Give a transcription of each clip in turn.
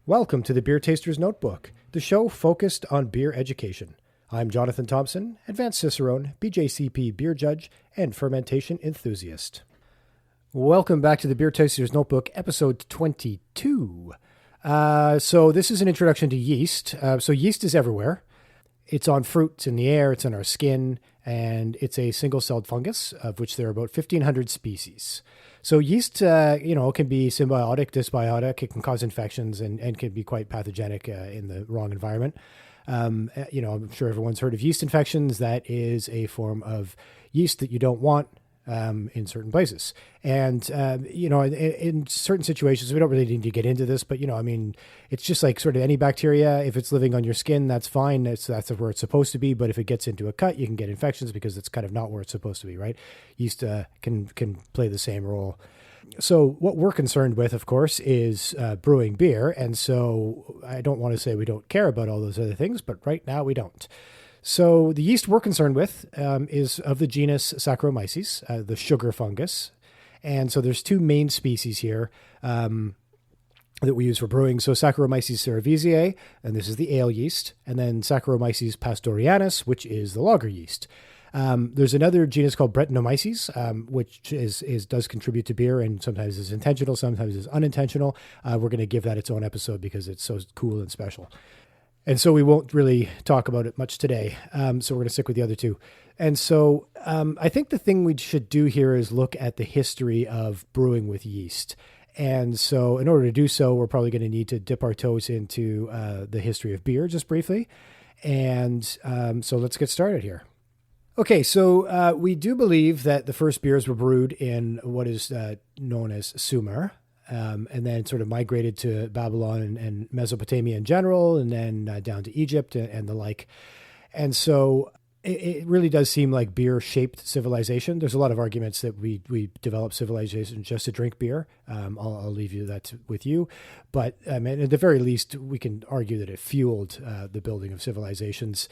Welcome to the Beer Taster's Notebook, the show focused on beer education. I'm Jonathan Thompson, Advanced Cicerone, BJCP beer judge, and fermentation enthusiast. Welcome back to the Beer Taster's Notebook, episode 22. So this is an introduction to yeast. So yeast is everywhere. It's on fruit, it's in the air, it's in our skin, and it's a single-celled fungus, of which there are about 1,500 species. So yeast, can be symbiotic, dysbiotic. It can cause infections and can be quite pathogenic in the wrong environment. I'm sure everyone's heard of yeast infections. That is a form of yeast that you don't want in certain places. And, in certain situations, we don't really need to get into this, but, it's just like sort of any bacteria. If it's living on your skin, that's fine. That's where it's supposed to be. But if it gets into a cut, you can get infections because it's kind of not where it's supposed to be, right? Yeast can play the same role. So what we're concerned with, of course, is brewing beer. And so I don't want to say we don't care about all those other things, but right now we don't. So the yeast we're concerned with is of the genus Saccharomyces, the sugar fungus. And so there's two main species here that we use for brewing. So Saccharomyces cerevisiae, and this is the ale yeast, and then Saccharomyces pastorianus, which is the lager yeast. There's another genus called Brettanomyces, which does contribute to beer and sometimes is intentional, sometimes is unintentional. We're going to give that its own episode because it's so cool and special. And so we won't really talk about it much today. So we're going to stick with the other two. And so I think the thing we should do here is look at the history of brewing with yeast. And so in order to do so, we're probably going to need to dip our toes into the history of beer just briefly. And so let's get started here. Okay, so we do believe that the first beers were brewed in what is known as Sumer. And then sort of migrated to Babylon and Mesopotamia in general, and then down to Egypt and the like. And so it really does seem like beer shaped civilization. There's a lot of arguments that we developed civilization just to drink beer. I'll leave that with you. But at the very least, we can argue that it fueled the building of civilizations.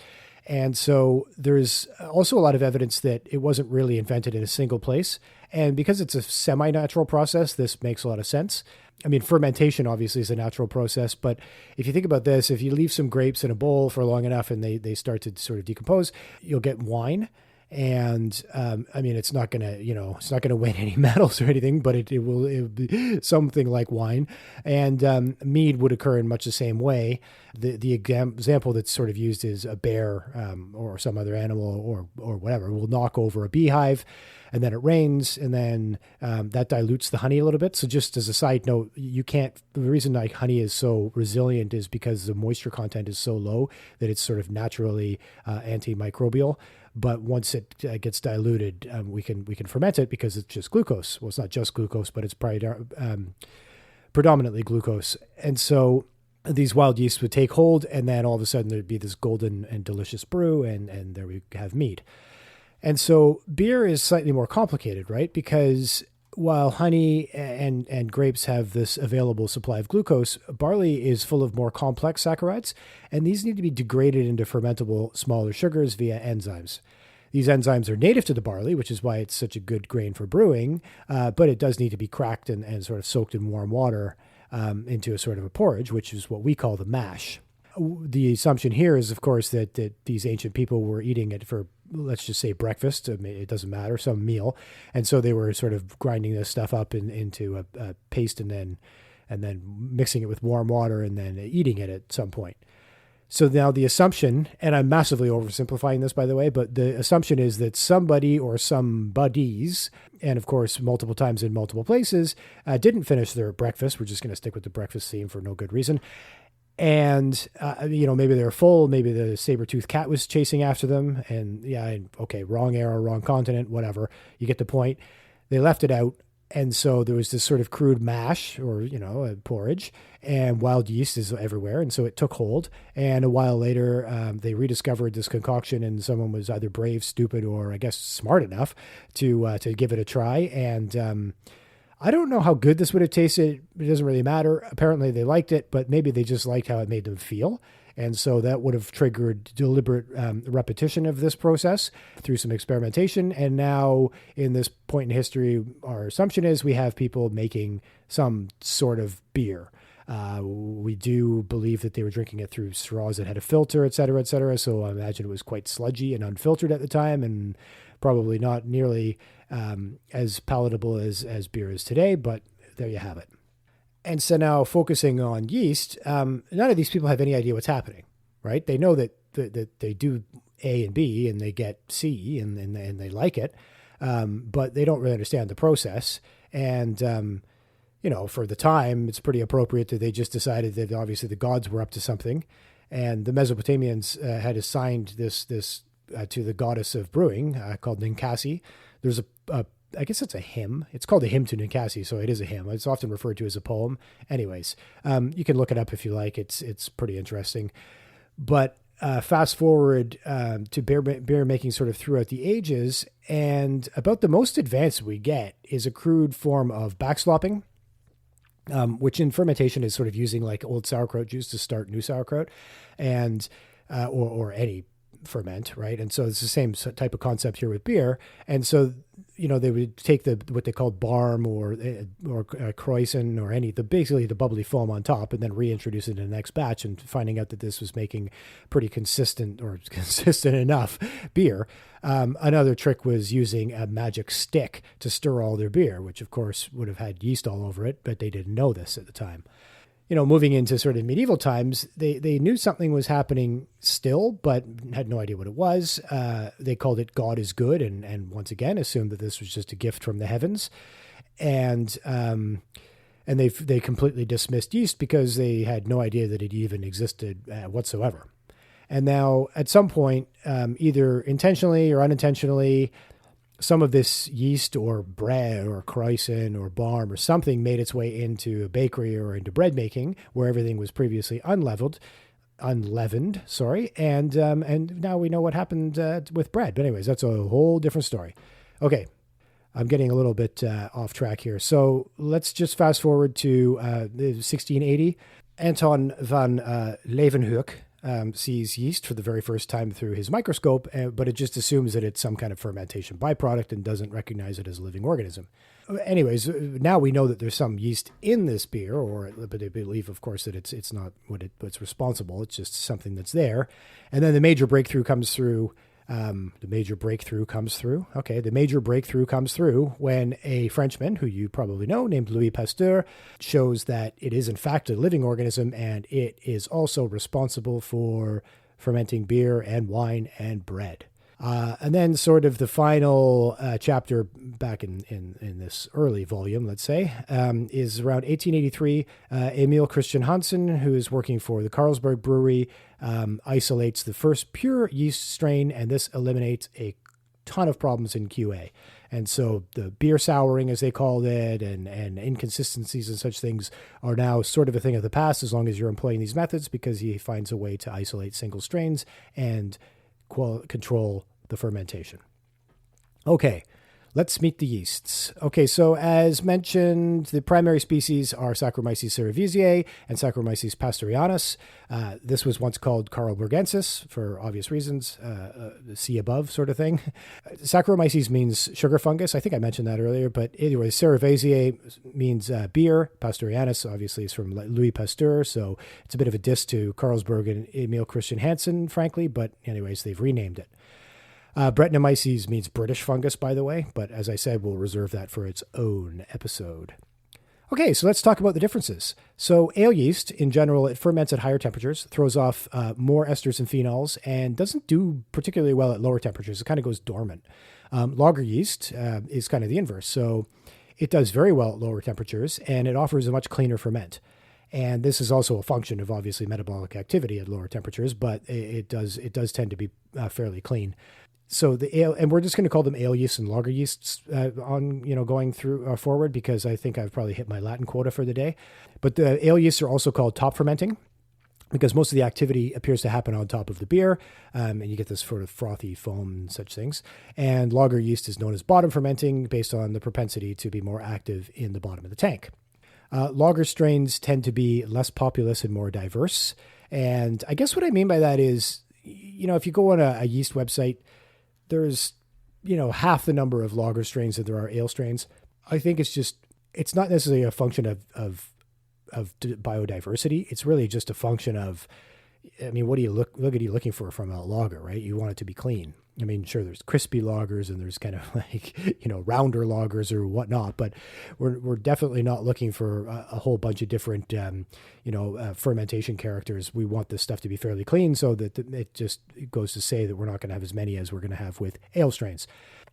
And so there's also a lot of evidence that it wasn't really invented in a single place. And because it's a semi-natural process, this makes a lot of sense. I mean, fermentation obviously is a natural process, but if you think about this, if you leave some grapes in a bowl for long enough and they start to sort of decompose, you'll get wine. And it's not gonna win any medals or anything, but it will be something like wine. And mead would occur in much the same way. The example that's sort of used is a bear or some other animal or whatever will knock over a beehive, and then it rains, and then that dilutes the honey a little bit. So just as a side note, the reason like honey is so resilient is because the moisture content is so low that it's sort of naturally antimicrobial. But once it gets diluted, we can ferment it because it's just glucose. Well, it's not just glucose, but it's predominantly glucose. And so these wild yeasts would take hold, and then all of a sudden there'd be this golden and delicious brew, and there we have mead. And so beer is slightly more complicated, right? Because while honey and grapes have this available supply of glucose, barley is full of more complex saccharides, and these need to be degraded into fermentable smaller sugars via enzymes. These enzymes are native to the barley, which is why it's such a good grain for brewing, but it does need to be cracked and sort of soaked in warm water into a sort of a porridge, which is what we call the mash. The assumption here is, of course, that these ancient people were eating it for, let's just say, breakfast. It doesn't matter, some meal. And so they were sort of grinding this stuff up into a paste and then mixing it with warm water and then eating it at some point. So now the assumption, and I'm massively oversimplifying this, by the way, but the assumption is that somebody or somebodies, and of course multiple times in multiple places, didn't finish their breakfast. We're just going to stick with the breakfast theme for no good reason. And, maybe they were full, maybe the saber-toothed cat was chasing after them, and wrong era, wrong continent, whatever. You get the point. They left it out. And so there was this sort of crude mash or, a porridge, and wild yeast is everywhere. And so it took hold. And a while later, they rediscovered this concoction, and someone was either brave, stupid, or I guess smart enough to give it a try. And I don't know how good this would have tasted. It doesn't really matter. Apparently they liked it, but maybe they just liked how it made them feel. And so that would have triggered deliberate repetition of this process through some experimentation. And now in this point in history, our assumption is we have people making some sort of beer. We do believe that they were drinking it through straws that had a filter, et cetera, et cetera. So I imagine it was quite sludgy and unfiltered at the time, and probably not nearly as palatable as beer is today, but there you have it. And so now focusing on yeast, none of these people have any idea what's happening, right? They know that they do A and B and they get C and they like it, but they don't really understand the process. And, for the time, it's pretty appropriate that they just decided that obviously the gods were up to something. And the Mesopotamians had assigned this to the goddess of brewing called Ninkasi. There's I guess it's a hymn. It's called a hymn to Ninkasi, so it is a hymn. It's often referred to as a poem. Anyways, you can look it up if you like. It's pretty interesting. But fast forward to beer making sort of throughout the ages, and about the most advanced we get is a crude form of backslopping, which in fermentation is sort of using like old sauerkraut juice to start new sauerkraut, and or any ferment, right? And so it's the same type of concept here with beer. And so, they would take what they called barm or kreuzen or basically the bubbly foam on top, and then reintroduce it in the next batch, and finding out that this was making pretty consistent enough beer. Another trick was using a magic stick to stir all their beer, which of course would have had yeast all over it, but they didn't know this at the time. Moving into sort of medieval times, they knew something was happening still, but had no idea what it was. They called it God is good, and once again assumed that this was just a gift from the heavens, and they completely dismissed yeast because they had no idea that it even existed whatsoever. And now, at some point, either intentionally or unintentionally, some of this yeast or bread or kreuzen or barm or something made its way into a bakery or into bread making where everything was previously unleavened, and now we know what happened with bread. But anyways, that's a whole different story. Okay, I'm getting a little bit off track here. So let's just fast forward to 1680. Anton van Leeuwenhoek sees yeast for the very first time through his microscope, but it just assumes that it's some kind of fermentation byproduct and doesn't recognize it as a living organism. Anyways, now we know that there's some yeast in this beer, but they believe, of course, that it's not what's responsible. It's just something that's there. And then the major breakthrough comes through. The major breakthrough comes through when a Frenchman, who you probably know, named Louis Pasteur, shows that it is in fact a living organism, and it is also responsible for fermenting beer and wine and bread. And then sort of the final chapter back in this early volume, let's say, is around 1883. Emil Christian Hansen, who is working for the Carlsberg Brewery, isolates the first pure yeast strain, and this eliminates a ton of problems in QA. And so the beer souring, as they called it, and inconsistencies and such things are now sort of a thing of the past as long as you're employing these methods, because he finds a way to isolate single strains and control the fermentation. Okay, let's meet the yeasts. Okay, so as mentioned, the primary species are Saccharomyces cerevisiae and Saccharomyces pastorianus. This was once called Carlsbergensis for obvious reasons, see above sort of thing. Saccharomyces means sugar fungus. I think I mentioned that earlier, but anyway, cerevisiae means beer. Pastorianus obviously is from Louis Pasteur, so it's a bit of a diss to Carlsberg and Emil Christian Hansen, frankly, but anyways, they've renamed it. Brettanomyces means British fungus, by the way, but as I said, we'll reserve that for its own episode. Okay, so let's talk about the differences. So ale yeast, in general, it ferments at higher temperatures, throws off more esters and phenols, and doesn't do particularly well at lower temperatures. It kind of goes dormant. Lager yeast is kind of the inverse. So it does very well at lower temperatures, and it offers a much cleaner ferment. And this is also a function of obviously metabolic activity at lower temperatures, but it does tend to be fairly clean. So the ale, and we're just going to call them ale yeasts and lager yeasts going through forward, because I think I've probably hit my Latin quota for the day. But the ale yeasts are also called top fermenting, because most of the activity appears to happen on top of the beer, and you get this sort of frothy foam and such things. And lager yeast is known as bottom fermenting, based on the propensity to be more active in the bottom of the tank. Lager strains tend to be less populous and more diverse. And I guess what I mean by that is, if you go on a yeast website, there's, half the number of lager strains that there are ale strains. I think it's not necessarily a function of biodiversity. It's really just a function of, I mean, what do you look at you looking for from a lager, right? You want it to be clean. I mean, sure, there's crispy lagers and there's kind of like, rounder lagers or whatnot, but we're definitely not looking for a whole bunch of different, fermentation characters. We want this stuff to be fairly clean, so that it goes to say that we're not going to have as many as we're going to have with ale strains.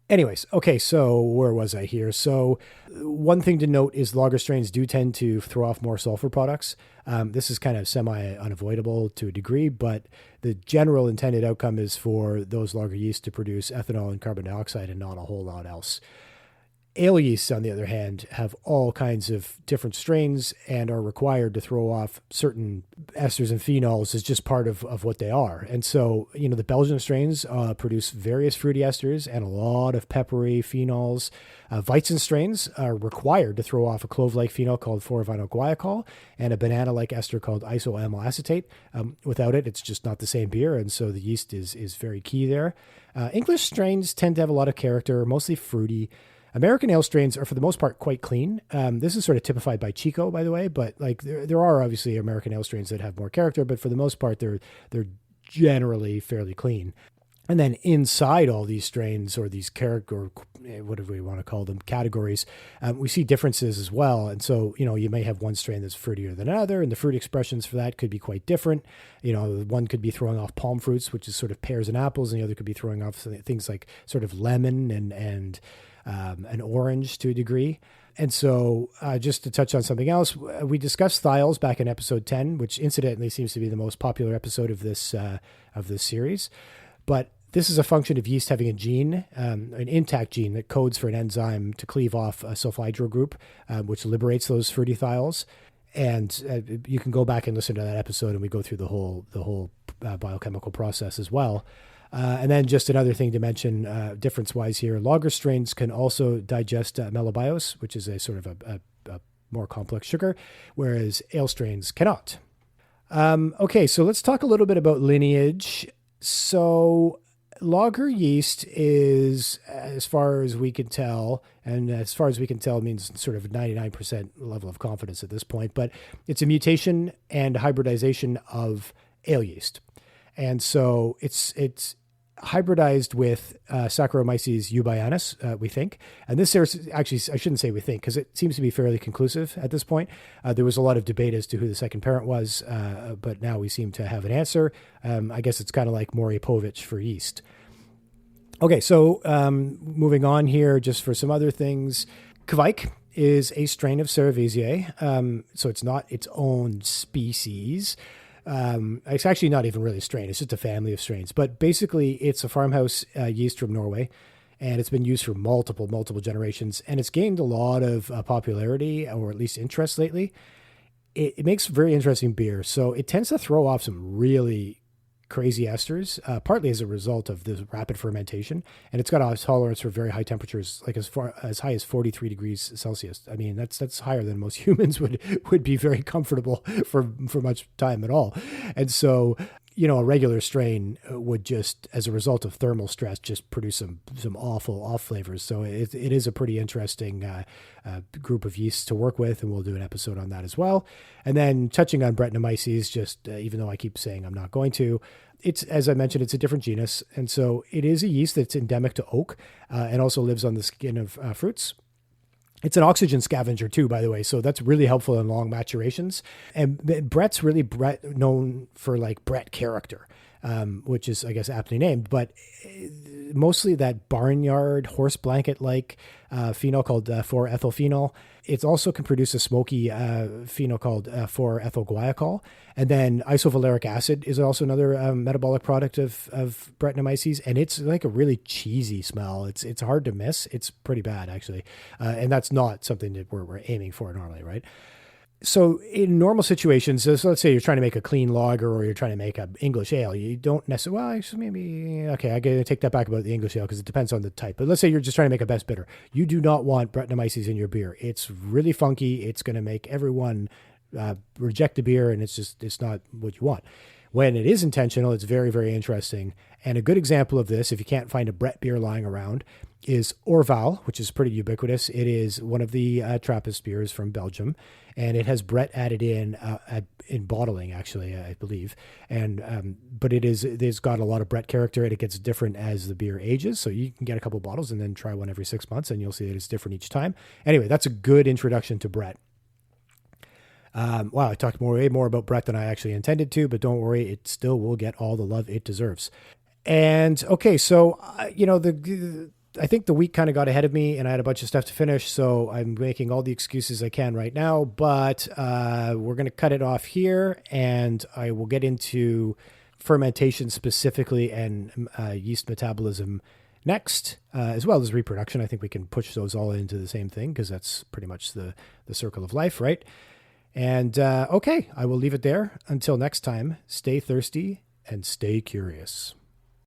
Anyways, okay, so where was I here? So one thing to note is lager strains do tend to throw off more sulfur products. This is kind of semi-unavoidable to a degree, but the general intended outcome is for those lager yeasts to produce ethanol and carbon dioxide and not a whole lot else. Ale yeasts, on the other hand, have all kinds of different strains and are required to throw off certain esters and phenols as just part of what they are. And so, the Belgian strains produce various fruity esters and a lot of peppery phenols. Weizen strains are required to throw off a clove-like phenol called 4-vinyl guaiacol and a banana-like ester called isoamyl acetate. Without it, it's just not the same beer, and so the yeast is very key there. English strains tend to have a lot of character, mostly fruity. American ale strains are, for the most part, quite clean. This is sort of typified by Chico, by the way, but like there are obviously American ale strains that have more character, but for the most part, they're generally fairly clean. And then inside all these strains or these character, whatever we want to call them, categories, we see differences as well. And so, you may have one strain that's fruitier than another, and the fruit expressions for that could be quite different. One could be throwing off palm fruits, which is sort of pears and apples, and the other could be throwing off things like sort of lemon and an orange to a degree. And so just to touch on something else, we discussed thiols back in episode 10, which incidentally seems to be the most popular episode of this series. But this is a function of yeast having a gene, an intact gene that codes for an enzyme to cleave off a sulfhydryl group, which liberates those fruity thiols. And you can go back and listen to that episode, and we go through the whole biochemical process as well. And then just another thing to mention, difference-wise here, lager strains can also digest mellobiose, which is a sort of a more complex sugar, whereas ale strains cannot. Okay, so let's talk a little bit about lineage. So lager yeast is, as far as we can tell, and as far as we can tell means sort of 99% level of confidence at this point, but it's a mutation and hybridization of ale yeast. And so it's hybridized with Saccharomyces eubayanus, we think. And this is actually, I shouldn't say we think, because it seems to be fairly conclusive at this point. There was a lot of debate as to who the second parent was, but now we seem to have an answer. I guess it's kind of like Maury Povich for yeast. Okay, so moving on here, just for some other things. Kveik is a strain of Cerevisiae, so it's not its own species. It's actually not even really a strain. It's just a family of strains. But basically, it's a farmhouse yeast from Norway, and it's been used for multiple generations. And it's gained a lot of popularity, or at least interest lately. It makes very interesting beer. So it tends to throw off some really crazy esters, partly as a result of the rapid fermentation. And it's got a tolerance for very high temperatures, like as high as 43 degrees Celsius. I mean, that's higher than most humans would be very comfortable for much time at all. And so, a regular strain would just, as a result of thermal stress, just produce some awful off flavors. So it is a pretty interesting group of yeasts to work with, and we'll do an episode on that as well. And then touching on Brettanomyces, just even though I keep saying I'm not going to, it's, as I mentioned, it's a different genus. And so it is a yeast that's endemic to oak and also lives on the skin of fruits. It's an oxygen scavenger too, by the way, so that's really helpful in long maturations. And Brett's really known for like Brett character, which is, I guess, aptly named, but mostly that barnyard horse blanket-like phenol called 4-ethylphenol. It also can produce a smoky phenol called 4-ethyl guaiacol. And then isovaleric acid is also another metabolic product of Brettanomyces, and it's like a really cheesy smell. It's hard to miss. It's pretty bad, actually. And that's not something that we're aiming for normally, right? So in normal situations, so let's say you're trying to make a clean lager or you're trying to make an English ale, you don't necessarily, well, actually maybe, okay, I got to take that back about the English ale because it depends on the type. But let's say you're just trying to make a best bitter. You do not want Brettanomyces in your beer. It's really funky. It's going to make everyone reject the beer, and it's not what you want. When it is intentional, it's very, very interesting. And a good example of this, if you can't find a Brett beer lying around, is Orval, which is pretty ubiquitous. It is one of the Trappist beers from Belgium, and it has Brett added in bottling, actually, I believe. And but it's got a lot of Brett character, and it gets different as the beer ages. So you can get a couple bottles and then try one every 6 months, and you'll see that it's different each time. Anyway, that's a good introduction to Brett. Wow, I talked way more about Brett than I actually intended to, but don't worry, it still will get all the love it deserves. And okay, so I think the week kind of got ahead of me, and I had a bunch of stuff to finish, so I'm making all the excuses I can right now. But we're going to cut it off here, and I will get into fermentation specifically and yeast metabolism next, as well as reproduction. I think we can push those all into the same thing because that's pretty much the circle of life, right? And okay, I will leave it there. Until next time, stay thirsty and stay curious.